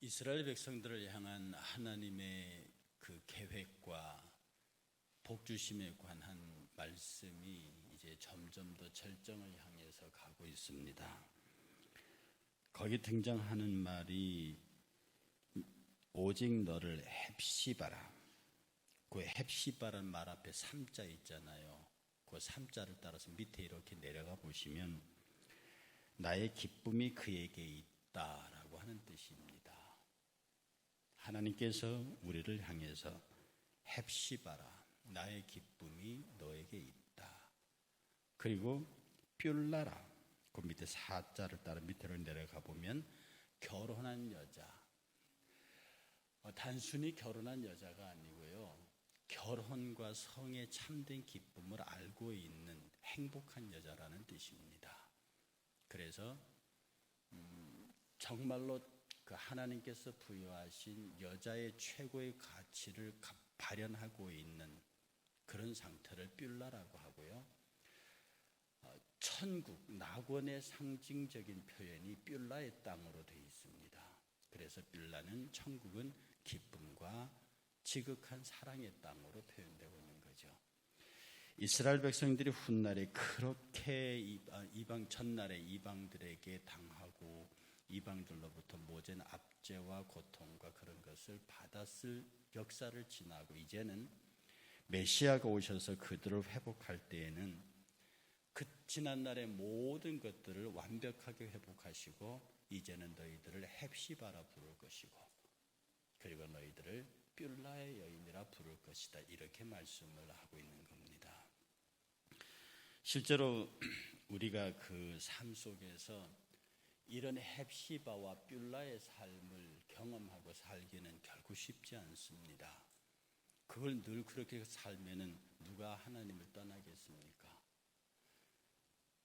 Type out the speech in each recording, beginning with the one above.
이스라엘 백성들을 향한 하나님의 그 계획과 복주심에 관한 말씀이 이제 점점 더 절정을 향해서 가고 있습니다. 거기 등장하는 말이 오직 너를 헵시바라. 그 헵시바라는 말 앞에 3자 있잖아요. 그 3자를 따라서 밑에 이렇게 내려가 보시면 나의 기쁨이 그에게 있다라고 하는 뜻입니다. 하나님께서 우리를 향해서 헵시바라, 나의 기쁨이 너에게 있다. 그리고 뷸라라, 그 밑에 4자를 따라 밑으로 내려가 보면 결혼한 여자, 단순히 결혼한 여자가 아니고요, 결혼과 성의 참된 기쁨을 알고 있는 행복한 여자라는 뜻입니다. 그래서 정말로 그 하나님께서 부여하신 여자의 최고의 가치를 발현하고 있는 그런 상태를 뷸라라고 하고요. 천국, 낙원의 상징적인 표현이 뷸라의 땅으로 되어 있습니다. 그래서 뷸라는 천국은 기쁨과 지극한 사랑의 땅으로 표현되고 있는 거죠. 이스라엘 백성들이 훗날에 그렇게 전날에 이방들에게 당하고 이방들로부터 모진 압제와 고통과 그런 것을 받았을 역사를 지나고 이제는 메시아가 오셔서 그들을 회복할 때에는 그 지난날의 모든 것들을 완벽하게 회복하시고 이제는 너희들을 헵시바라 부를 것이고 그리고 너희들을 뷸라의 여인이라 부를 것이다. 이렇게 말씀을 하고 있는 겁니다. 실제로 우리가 그 삶 속에서 이런 헵시바와 뷸라의 삶을 경험하고 살기는 결코 쉽지 않습니다. 그걸 늘 그렇게 살면은 누가 하나님을 떠나겠습니까?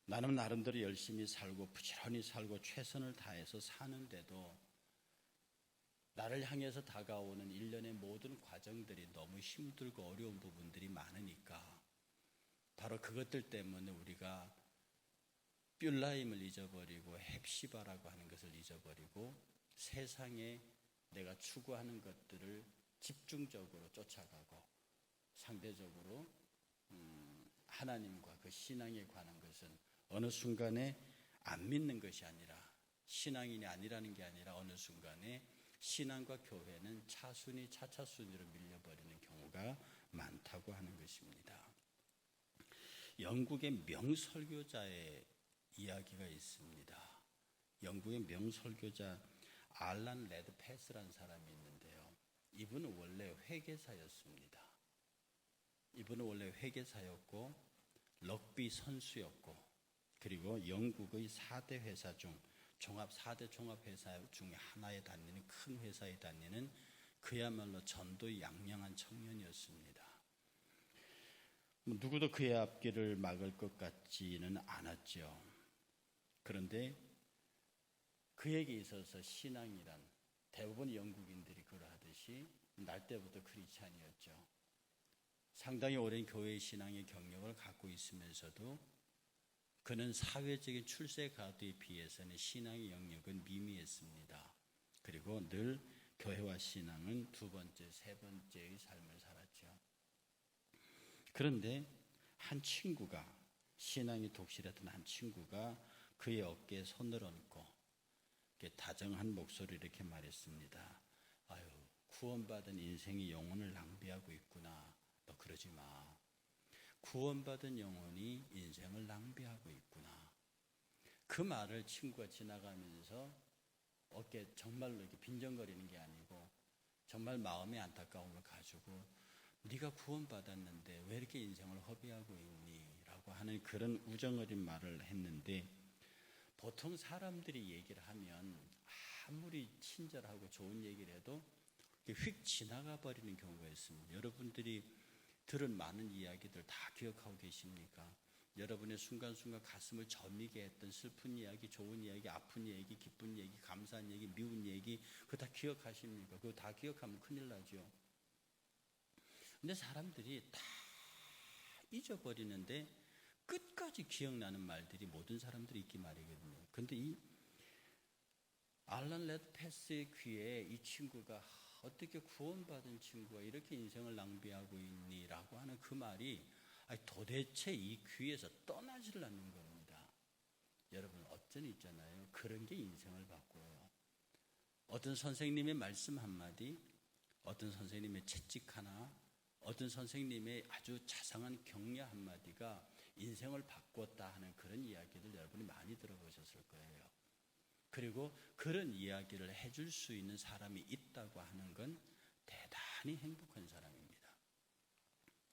나는 나름대로 열심히 살고 부지런히 살고 최선을 다해서 사는데도 나를 향해서 다가오는 일련의 모든 과정들이 너무 힘들고 어려운 부분들이 많으니까 바로 그것들 때문에 우리가 뷸라임을 잊어버리고 헵시바라고 하는 것을 잊어버리고 세상에 내가 추구하는 것들을 집중적으로 쫓아가고 상대적으로 하나님과 그 신앙에 관한 것은 어느 순간에 안 믿는 것이 아니라 신앙인이 아니라는 게 아니라 어느 순간에 신앙과 교회는 차순위 차차순위로 밀려버리는 경우가 많다고 하는 것입니다. 영국의 명설교자의 이야기가 있습니다. 영국의 명설교자 알란 레드패스라는 사람이 있는데요. 이분은 원래 회계사였습니다. 이분은 원래 회계사였고 럭비 선수였고 그리고 영국의 4대 회사 중 4대 종합회사 중에 하나에 다니는 큰 회사에 다니는 그야말로 전도의 양양한 청년이었습니다. 누구도 그의 앞길을 막을 것 같지는 않았죠. 그런데 그에게 있어서 신앙이란 대부분 영국인들이 그러하듯이 날 때부터 크리스찬이었죠. 상당히 오랜 교회 신앙의 경력을 갖고 있으면서도 그는 사회적인 출세 가도에 비해서는 신앙의 영역은 미미했습니다. 그리고 늘 교회와 신앙은 두 번째, 세 번째의 삶을 살았죠. 그런데 한 친구가 신앙이 독실했던 한 친구가 그의 어깨에 손을 얹고 다정한 목소리로 이렇게 말했습니다. 아유, 구원받은 인생이 영혼을 낭비하고 있구나. 너 그러지 마. 구원받은 영혼이 인생을 낭비하고 있구나. 그 말을 친구가 지나가면서 어깨 정말로 이렇게 빈정거리는 게 아니고 정말 마음의 안타까움을 가지고 네가 구원받았는데 왜 이렇게 인생을 허비하고 있니? 라고 하는 그런 우정어린 말을 했는데 보통 사람들이 얘기를 하면 아무리 친절하고 좋은 얘기를 해도 휙 지나가 버리는 경우가 있습니다. 여러분들이 들은 많은 이야기들 다 기억하고 계십니까? 여러분의 순간순간 가슴을 저미게 했던 슬픈 이야기, 좋은 이야기, 아픈 얘기, 기쁜 얘기, 감사한 얘기, 미운 얘기 그거 다 기억하십니까? 그거 다 기억하면 큰일 나죠. 근데 사람들이 다 잊어버리는데 끝까지 기억나는 말들이 모든 사람들이 있기 마련이거든요. 그런데 이 알란 레드패스의 귀에 이 친구가 어떻게 구원받은 친구가 이렇게 인생을 낭비하고 있니라고 하는 그 말이 도대체 이 귀에서 떠나지를 않는 겁니다. 여러분 어쩐 있잖아요. 그런 게 인생을 바꿔요. 어떤 선생님의 말씀 한마디, 어떤 선생님의 채찍 하나, 어떤 선생님의 아주 자상한 격려 한마디가 인생을 바꿨다 하는 그런 이야기들 여러분이 많이 들어보셨을 거예요. 그리고 그런 이야기를 해줄 수 있는 사람이 있다고 하는 건 대단히 행복한 사람입니다.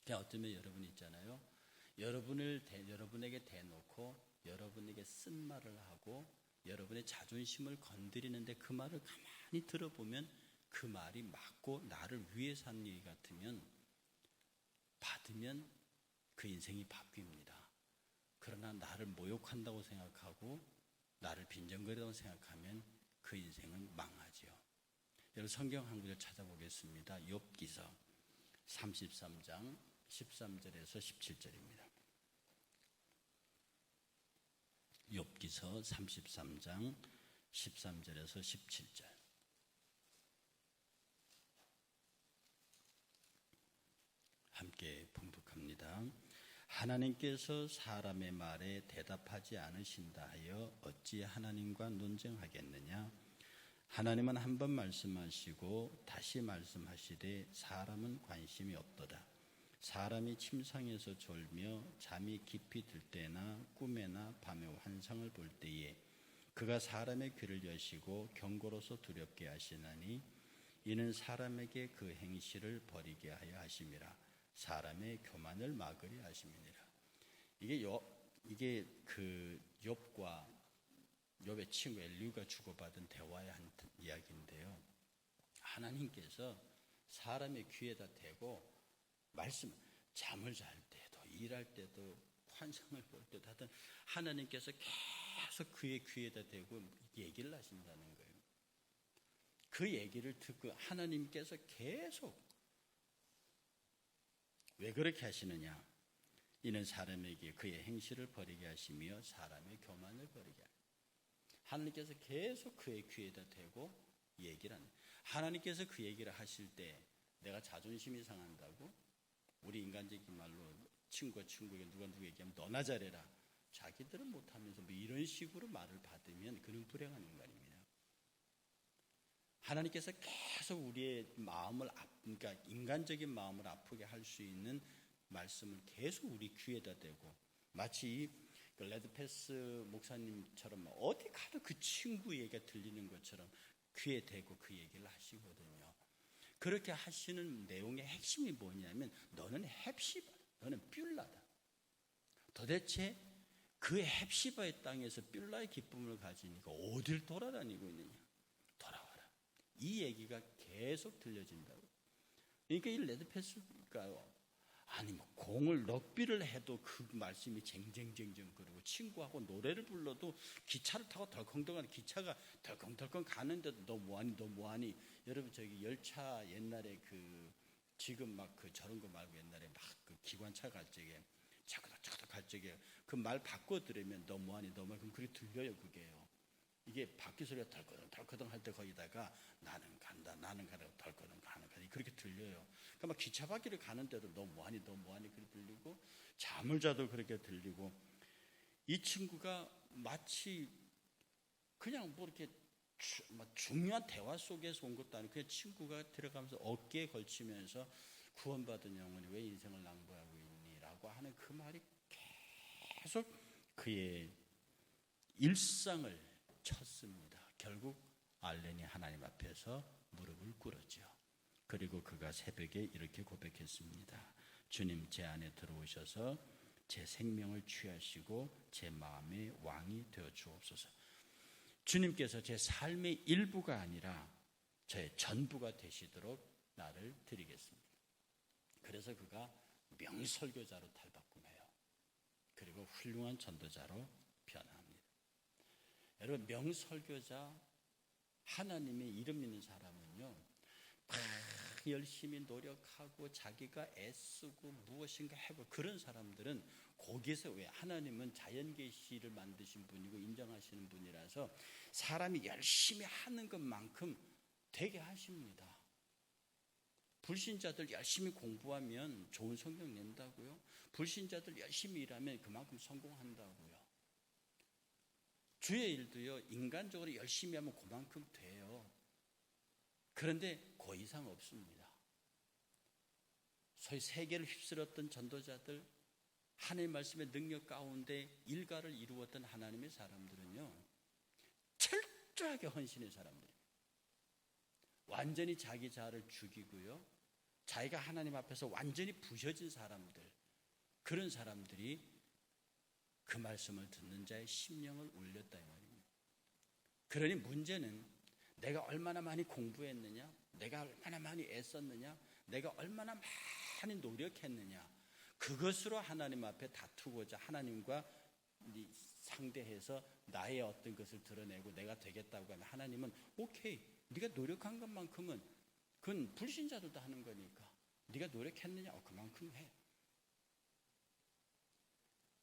그냥 어쩌면 여러분 있잖아요. 여러분에게 대놓고 여러분에게 쓴 말을 하고 여러분의 자존심을 건드리는데 그 말을 가만히 들어보면 그 말이 맞고 나를 위해서 한 얘기 같으면 받으면 그 인생이 바뀝니다. 그러나 나를 모욕한다고 생각하고 나를 빈정거리다고 생각하면 그 인생은 망하죠. 여러분 성경 한 구절 찾아보겠습니다. 욥기서 33장 13절에서 17절입니다. 욥기서 33장 13절에서 17절. 함께 봉독합니다. 하나님께서 사람의 말에 대답하지 않으신다 하여 어찌 하나님과 논쟁하겠느냐? 하나님은 한 번 말씀하시고 다시 말씀하시되 사람은 관심이 없도다. 사람이 침상에서 졸며 잠이 깊이 들 때나 꿈에나 밤에 환상을 볼 때에 그가 사람의 귀를 여시고 경고로서 두렵게 하시나니 이는 사람에게 그 행실을 버리게 하여 하심이라. 사람의 교만을 막으려 하심이니라. 이게 그 욥과 욥의 친구 엘리후가 주고받은 대화의 한 이야기인데요. 하나님께서 사람의 귀에다 대고 말씀, 잠을 잘 때도 일할 때도 환상을 볼 때도 하여튼 하나님께서 계속 그의 귀에다 대고 얘기를 하신다는 거예요. 그 얘기를 듣고 하나님께서 계속 왜 그렇게 하시느냐? 이는 사람에게 그의 행실을 버리게 하시며 사람의 교만을 버리게 하시며 하나님께서 계속 그의 귀에다 대고 얘기를 하는. 하나님께서 그 얘기를 하실 때 내가 자존심이 상한다고 우리 인간적인 말로 친구가 친구에게 누가 누구 얘기하면 너나 잘해라. 자기들은 못하면서 뭐 이런 식으로 말을 받으면 그는 불행한 인간입니다. 하나님께서 계속 우리의 마음을 그러니까 인간적인 마음을 아프게 할 수 있는 말씀을 계속 우리 귀에다 대고 마치 그 레드패스 목사님처럼 어디 가도 그 친구 얘기가 들리는 것처럼 귀에 대고 그 얘기를 하시거든요. 그렇게 하시는 내용의 핵심이 뭐냐면 너는 헵시바, 너는 뷸라다. 도대체 그 헵시바의 땅에서 뷸라의 기쁨을 가지니까 어딜 돌아다니고 있느냐. 돌아와라. 이 얘기가 계속 들려진다고. 그러니까 이 레드패스가요. 아니 뭐 공을 럭비를 해도 그 말씀이 쟁쟁쟁쟁 거리고 친구하고 노래를 불러도 기차를 타고 덜컹덜컹 기차가 덜컹덜컹 가는데도 너 뭐하니 너 뭐하니. 여러분 저기 열차 옛날에 그 지금 막 그 저런 거 말고 옛날에 막 그 기관차 갈 적에 차그닥차그닥 갈 적에 그 말 바꿔 들으면 너 뭐하니 너 뭐하니 그럼 그게 들려요. 그게요. 이게 바퀴 소리가 덜컹덜컹 할 때 거기다가 나는 간다 나는 가다 덜컹덜컹 가는 거니 그렇게 들려요. 그러니까 막 기차 바퀴를 가는데도 너 뭐하니 너 뭐하니 그렇게 들리고 잠을 자도 그렇게 들리고 이 친구가 마치 그냥 뭐 이렇게 중요한 대화 속에서 온 것도 아니고 그냥 친구가 들어가면서 어깨에 걸치면서 구원받은 영혼이 왜 인생을 낭비하고 있니라고 하는 그 말이 계속 그의 일상을 쳤습니다. 결국 알렌이 하나님 앞에서 무릎을 꿇었죠. 그리고 그가 새벽에 이렇게 고백했습니다. 주님 제 안에 들어오셔서 제 생명을 취하시고 제 마음의 왕이 되어 주옵소서. 주님께서 제 삶의 일부가 아니라 저의 전부가 되시도록 나를 드리겠습니다. 그래서 그가 명설교자로 탈바꿈해요. 그리고 훌륭한 전도자로 변화합니다. 여러분 명설교자 하나님의 이름 있는 사람은요 열심히 노력하고 자기가 애쓰고 무엇인가 해볼 그런 사람들은 거기에서 왜 하나님은 자연 계시를 만드신 분이고 인정하시는 분이라서 사람이 열심히 하는 것만큼 되게 하십니다. 불신자들 열심히 공부하면 좋은 성적 낸다고요. 불신자들 열심히 일하면 그만큼 성공한다고요. 주의 일도요, 인간적으로 열심히 하면 그만큼 돼요. 그런데 그 이상 없습니다. 소위 세계를 휩쓸었던 전도자들, 하나님의 말씀의 능력 가운데 일가를 이루었던 하나님의 사람들은요, 철저하게 헌신의 사람들입니다. 완전히 자기 자아를 죽이고요, 자기가 하나님 앞에서 완전히 부셔진 사람들, 그런 사람들이 그 말씀을 듣는 자의 심령을 울렸다 이 말입니다. 그러니 문제는 내가 얼마나 많이 공부했느냐, 내가 얼마나 많이 애썼느냐, 내가 얼마나 많이 노력했느냐, 그것으로 하나님 앞에 다투고자 하나님과 상대해서 나의 어떤 것을 드러내고 내가 되겠다고 하면 하나님은 오케이, 네가 노력한 것만큼은 그건 불신자들도 하는 거니까 네가 노력했느냐, 그만큼 해.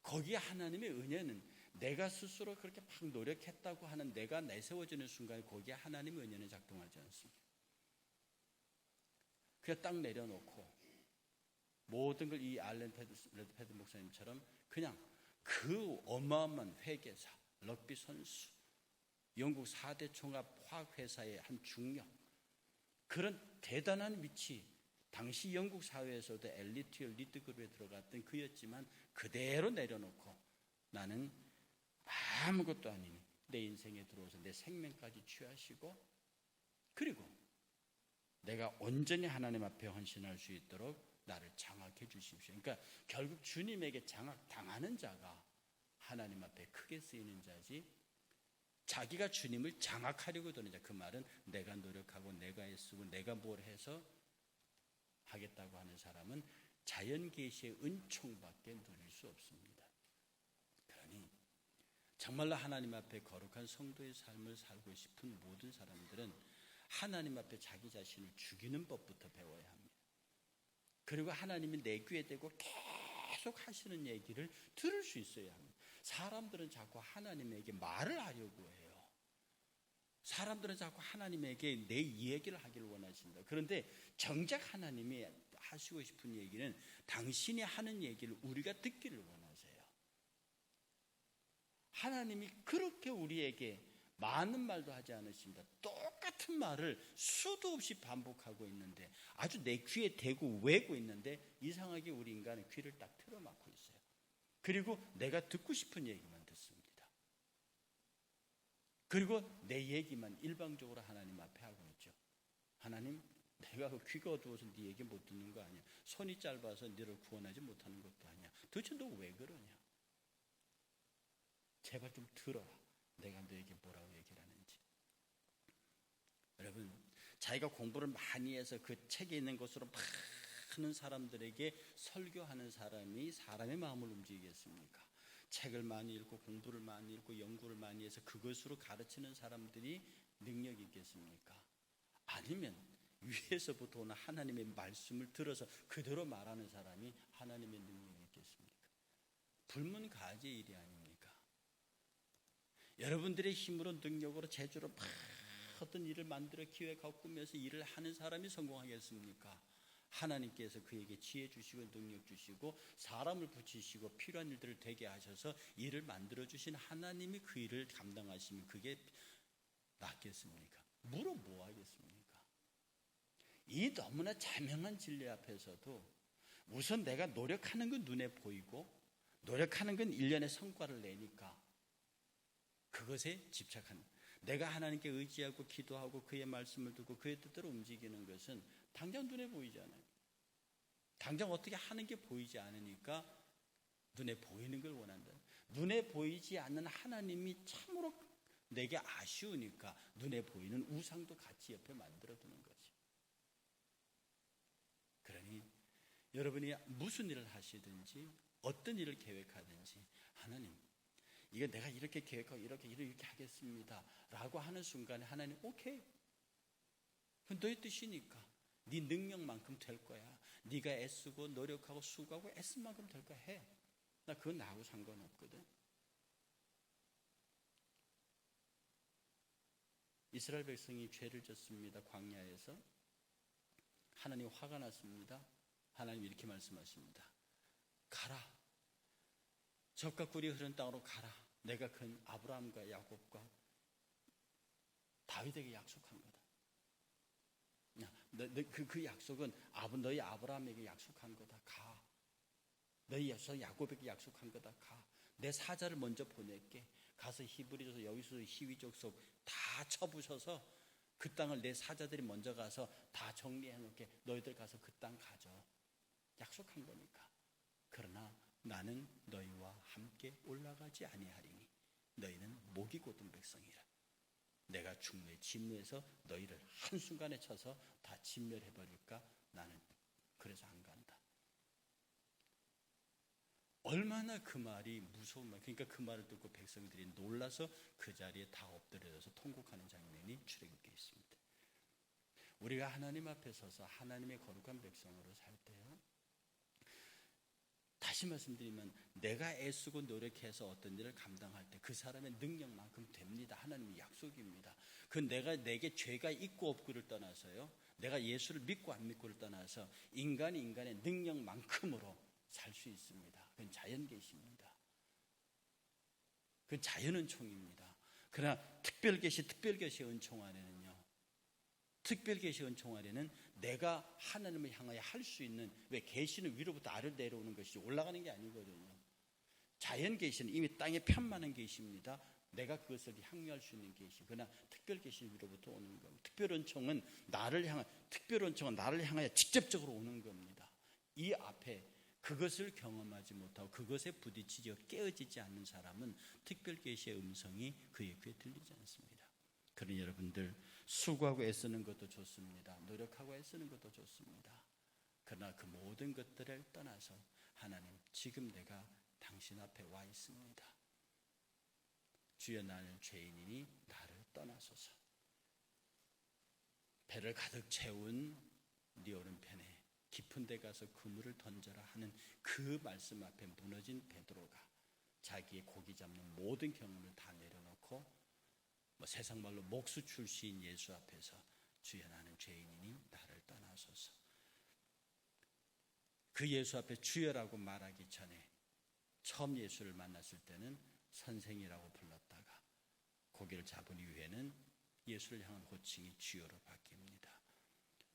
거기에 하나님의 은혜는 내가 스스로 그렇게 막 노력했다고 하는 내가 내세워지는 순간에 거기에 하나님의 은혜는 작동하지 않습니다. 그냥 딱 내려놓고 모든 걸 이 알렌 레드패드 목사님처럼 그냥 그 어마어마한 회계사, 럭비 선수, 영국 4대 총합 화학회사의 한 중력, 그런 대단한 위치, 당시 영국 사회에서도 엘리트 리드그룹에 들어갔던 그였지만 그대로 내려놓고 나는 아무것도 아닌 내 인생에 들어와서 내 생명까지 취하시고, 그리고 내가 온전히 하나님 앞에 헌신할 수 있도록 나를 장악해 주십시오. 그러니까 결국 주님에게 장악당하는 자가 하나님 앞에 크게 쓰이는 자지, 자기가 주님을 장악하려고 드는 자, 그 말은 내가 노력하고 내가 애쓰고 내가 뭘 해서 하겠다고 하는 사람은 자연계시의 은총밖에 누릴 수 없습니다. 그러니 정말로 하나님 앞에 거룩한 성도의 삶을 살고 싶은 모든 사람들은 하나님 앞에 자기 자신을 죽이는 법부터 배워야 합니다. 그리고 하나님이 내 귀에 대고 계속 하시는 얘기를 들을 수 있어야 합니다. 사람들은 자꾸 하나님에게 말을 하려고 해요. 사람들은 자꾸 하나님에게 내 이야기를 하기를 원하신다. 그런데 정작 하나님이 하시고 싶은 얘기는 당신이 하는 얘기를 우리가 듣기를 원하세요. 하나님이 그렇게 우리에게 많은 말도 하지 않으십니다. 똑같은 말을 수도 없이 반복하고 있는데, 아주 내 귀에 대고 외고 있는데 이상하게 우리 인간은 귀를 딱 틀어막고 있어요. 그리고 내가 듣고 싶은 얘기만 듣습니다. 그리고 내 얘기만 일방적으로 하나님 앞에 하고 있죠. 하나님, 내가 귀가 어두워서 네 얘기 못 듣는 거 아니야. 손이 짧아서 너를 구원하지 못하는 것도 아니야. 도대체 너 왜 그러냐? 제발 좀 들어라. 내가 너에게 뭐라고 얘기를 하는지. 여러분, 자기가 공부를 많이 해서 그 책에 있는 것으로 많은 사람들에게 설교하는 사람이 사람의 마음을 움직이겠습니까? 책을 많이 읽고 공부를 많이 읽고 연구를 많이 해서 그것으로 가르치는 사람들이 능력이 있겠습니까? 아니면 위에서부터 오는 하나님의 말씀을 들어서 그대로 말하는 사람이 하나님의 능력이 있겠습니까? 불문가지의 일이 아닙니까? 여러분들의 힘으로 능력으로 재주로 막 어떤 일을 만들어 기획하고 꾸며서 일을 하는 사람이 성공하겠습니까? 하나님께서 그에게 지혜 주시고 능력 주시고 사람을 붙이시고 필요한 일들을 되게 하셔서 일을 만들어 주신 하나님이 그 일을 감당하시면 그게 낫겠습니까? 물어 뭐 하겠습니까? 이 너무나 자명한 진리 앞에서도 우선 내가 노력하는 건 눈에 보이고 노력하는 건 일련의 성과를 내니까 그것에 집착하는, 내가 하나님께 의지하고 기도하고 그의 말씀을 듣고 그의 뜻대로 움직이는 것은 당장 눈에 보이지 않아요. 당장 어떻게 하는 게 보이지 않으니까 눈에 보이는 걸 원한다. 눈에 보이지 않는 하나님이 참으로 내게 아쉬우니까 눈에 보이는 우상도 같이 옆에 만들어두는 거지. 그러니 여러분이 무슨 일을 하시든지 어떤 일을 계획하든지 하나님, 이거 내가 이렇게 계획하고 이렇게 하겠습니다 라고 하는 순간에 하나님 오케이, 너의 뜻이니까 네 능력만큼 될 거야. 네가 애쓰고 노력하고 수고하고 애쓴 만큼 될 거야. 해. 나 그건 나하고 상관없거든. 이스라엘 백성이 죄를 졌습니다. 광야에서. 하나님 화가 났습니다. 하나님 이렇게 말씀하십니다. 가라. 젖과 꿀이 흐르는 땅으로 가라. 내가 큰 아브라함과 야곱과 다윗에게 약속한 거다. 그 약속은 너희 아브라함에게 약속한 거다. 가. 너희 야곱에게 약속한 거다. 가. 내 사자를 먼저 보낼게. 가서 히브리족, 여기서 히위족 속 다 쳐부셔서 그 땅을 내 사자들이 먼저 가서 다 정리해 놓게. 너희들 가서 그 땅 가져. 약속한 거니까. 그러나 나는 너희와 함께 올라가지 아니하리니 너희는 목이 곧은 백성이라. 내가 충무에 진노해서 너희를 한순간에 쳐서 다 진멸해버릴까? 나는 그래서 안 간다. 얼마나 그 말이 무서운 말. 그러니까 그 말을 듣고 백성들이 놀라서 그 자리에 다 엎드려서 통곡하는 장면이 출애굽기에 있습니다. 우리가 하나님 앞에 서서 하나님의 거룩한 백성으로 살 때요, 다시 말씀드리면 내가 애쓰고 노력해서 어떤 일을 감당할 때 그 사람의 능력만큼 됩니다. 하나님의 약속입니다. 그 내게 죄가 있고 없고를 떠나서요, 내가 예수를 믿고 안 믿고를 떠나서 인간이 인간의 능력만큼으로 살 수 있습니다. 그건 자연계시입니다. 그건 자연은총입니다. 그러나 특별계시의 은총 안에는요, 특별계시의 은총 안에는 내가 하나님을 향하여 할 수 있는, 왜 계시는 위로부터 아래로 내려오는 것이지 올라가는 게 아니거든요. 자연계시는 이미 땅에 편만한 계시입니다. 내가 그것을 향유할 수 있는 계시. 그러나 특별계시는 위로부터 오는 겁니다. 특별은총은 나를 향하여 직접적으로 오는 겁니다. 이 앞에 그것을 경험하지 못하고 그것에 부딪히지 깨어지지 않는 사람은 특별계시의 음성이 그의 귀에 들리지 않습니다. 그러니 여러분들, 수고하고 애쓰는 것도 좋습니다. 노력하고 애쓰는 것도 좋습니다. 그러나 그 모든 것들을 떠나서 하나님, 지금 내가 당신 앞에 와 있습니다. 주여, 나는 죄인이니 나를 떠나소서. 배를 가득 채운 네 오른편에 깊은 데 가서 그물을 던져라 하는 그 말씀 앞에 무너진 베드로가 자기의 고기 잡는 모든 경험을 다 내려놓고 세상 말로 목수 출시인 예수 앞에서 주여, 나는 죄인이니 나를 떠나소서. 그 예수 앞에 주여라고 말하기 전에 처음 예수를 만났을 때는 선생이라고 불렀다가 고기를 잡은 이후에는 예수를 향한 호칭이 주여로 바뀝니다.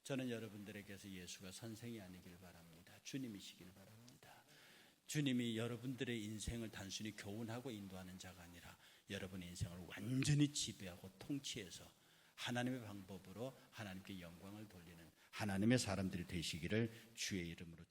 저는 여러분들에게서 예수가 선생이 아니길 바랍니다. 주님이시길 바랍니다. 주님이 여러분들의 인생을 단순히 교훈하고 인도하는 자가 아니라 여러분의 인생을 완전히 지배하고 통치해서 하나님의 방법으로 하나님께 영광을 돌리는 하나님의 사람들이 되시기를 주의 이름으로